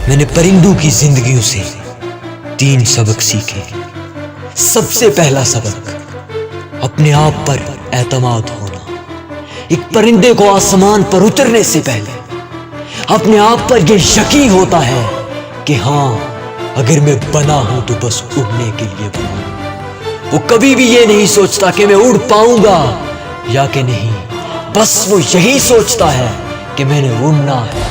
میں نے پرندوں کی زندگیوں سے 3 سبق سیکھے۔ سب سے پہلا سبق، اپنے آپ پر اعتماد ہونا۔ ایک پرندے کو آسمان پر اترنے سے پہلے اپنے آپ پر یہ یقین ہوتا ہے کہ ہاں، اگر میں بنا ہوں تو بس اڑنے کے لیے بنا ہوں۔ وہ کبھی بھی یہ نہیں سوچتا کہ میں اڑ پاؤں گا یا کہ نہیں، بس وہ یہی سوچتا ہے کہ میں نے اڑنا ہے،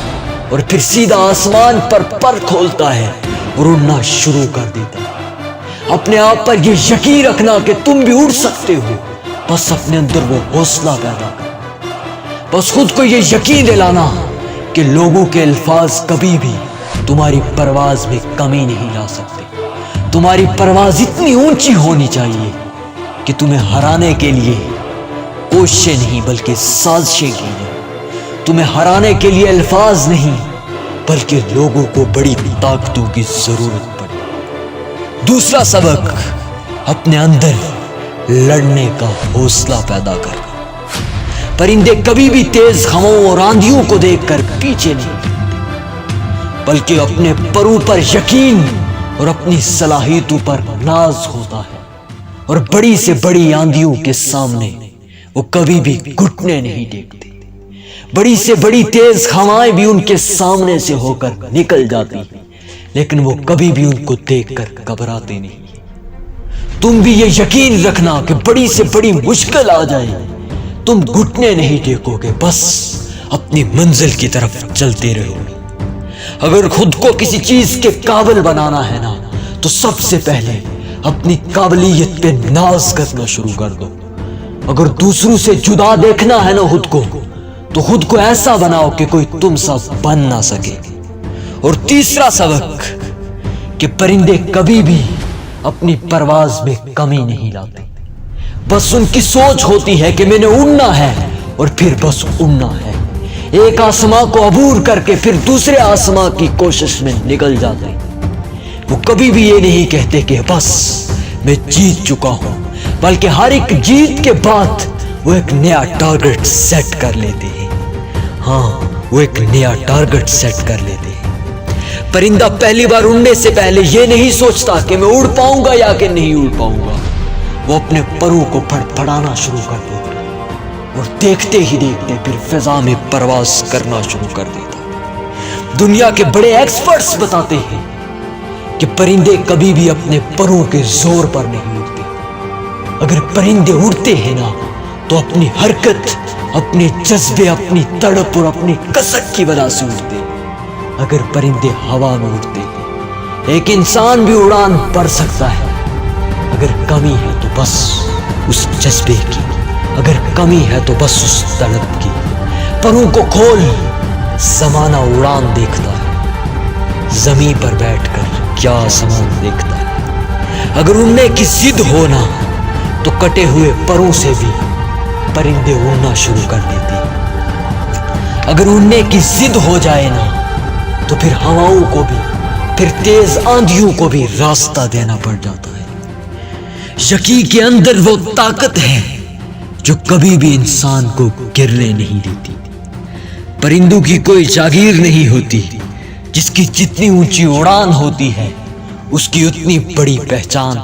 اور پھر سیدھا آسمان پر پر کھولتا ہے اور اڑنا شروع کر دیتا ہے۔ اپنے آپ پر یہ یقین رکھنا کہ تم بھی اڑ سکتے ہو، بس اپنے اندر وہ حوصلہ پیدا کرنا، بس خود کو یہ یقین دلانا کہ لوگوں کے الفاظ کبھی بھی تمہاری پرواز میں کمی نہیں لا سکتے۔ تمہاری پرواز اتنی اونچی ہونی چاہیے کہ تمہیں ہرانے کے لیے کوششیں نہیں بلکہ سازشیں کی جائیں۔ تمہیں ہرانے کے لیے الفاظ نہیں بلکہ لوگوں کو بڑی طاقتوں کی ضرورت پڑے۔ دوسرا سبق، اپنے اندر لڑنے کا حوصلہ پیدا کرنا۔ پرندے کبھی بھی تیز ہواؤں اور آندھیوں کو دیکھ کر پیچھے نہیں ہٹتے، بلکہ اپنے پروں پر یقین اور اپنی صلاحیتوں پر ناز ہوتا ہے، اور بڑی سے بڑی آندھیوں کے سامنے وہ کبھی بھی گھٹنے نہیں ٹیکتے۔ بڑی سے بڑی تیز ہوائیں بھی ان کے سامنے سے ہو کر نکل جاتی ہیں، لیکن وہ کبھی بھی ان کو دیکھ کر گھبراتے نہیں۔ تم بھی یہ یقین رکھنا کہ بڑی سے بڑی مشکل آ جائے، تم گھٹنے نہیں ٹیکو گے، بس اپنی منزل کی طرف چلتے رہو گے۔ اگر خود کو کسی چیز کے قابل بنانا ہے نا، تو سب سے پہلے اپنی قابلیت پہ ناز کرنا شروع کر دو۔ اگر دوسروں سے جدا دیکھنا ہے نا خود کو، تو خود کو ایسا بناؤ کہ کوئی تم سا بن نہ سکے۔ اور تیسرا سبق کہ پرندے کبھی بھی اپنی پرواز میں کمی نہیں لاتے، بس ان کی سوچ ہوتی ہے کہ میں نے اڑنا ہے اور پھر بس اڑنا ہے۔ ایک آسمان کو عبور کر کے پھر دوسرے آسمان کی کوشش میں نکل جاتے ہیں۔ وہ کبھی بھی یہ نہیں کہتے کہ بس میں جیت چکا ہوں، بلکہ ہر ایک جیت کے بعد وہ ایک نیا ٹارگٹ سیٹ کر لیتے ہیں۔ ہاں، وہ ایک نیا ٹارگٹ سیٹ کر لیتے ہیں۔ پرندہ پہلی بار اڑنے سے پہلے یہ نہیں سوچتا کہ میں اڑ پاؤں گا یا کہ نہیں اڑ پاؤں گا۔ وہ اپنے پروں کو پھڑپھڑانا شروع کر دیتا اور دیکھتے ہی دیکھتے پھر فضا میں پرواز کرنا شروع کر دیتا۔ دنیا کے بڑے ایکسپرٹس بتاتے ہیں کہ پرندے کبھی بھی اپنے پروں کے زور پر نہیں اڑتے۔ اگر پرندے اڑتے ہیں نا، تو اپنی حرکت، اپنے جذبے، اپنی تڑپ اور اپنی کسک کی وجہ سے اڑتے ہیں۔ اگر پرندے ہوا میں اڑتے ہیں، ایک انسان بھی اڑان بھر سکتا ہے۔ اگر کمی ہے تو بس اس جذبے کی، اگر کمی ہے تو بس اس تڑپ کی۔ پروں کو کھول، زمانہ اڑان دیکھتا ہے، زمین پر بیٹھ کر کیا آسمان دیکھتا ہے۔ اگر اڑنے کی ضد ہونا تو کٹے ہوئے پروں سے بھی پرندے اڑنا شروع کر دیتے ہیں۔ اگر اڑنے کی ضد ہو جائے نا، تو پھر ہواؤں کو بھی، پھر تیز آندھیوں کو بھی راستہ دینا پڑ جاتا ہے۔ یقین کے اندر وہ طاقت ہے جو کبھی بھی انسان کو گرنے نہیں دیتی۔ پرندوں کی کوئی جاگیر نہیں ہوتی، جس کی جتنی اونچی اڑان ہوتی ہے اس کی اتنی بڑی پہچان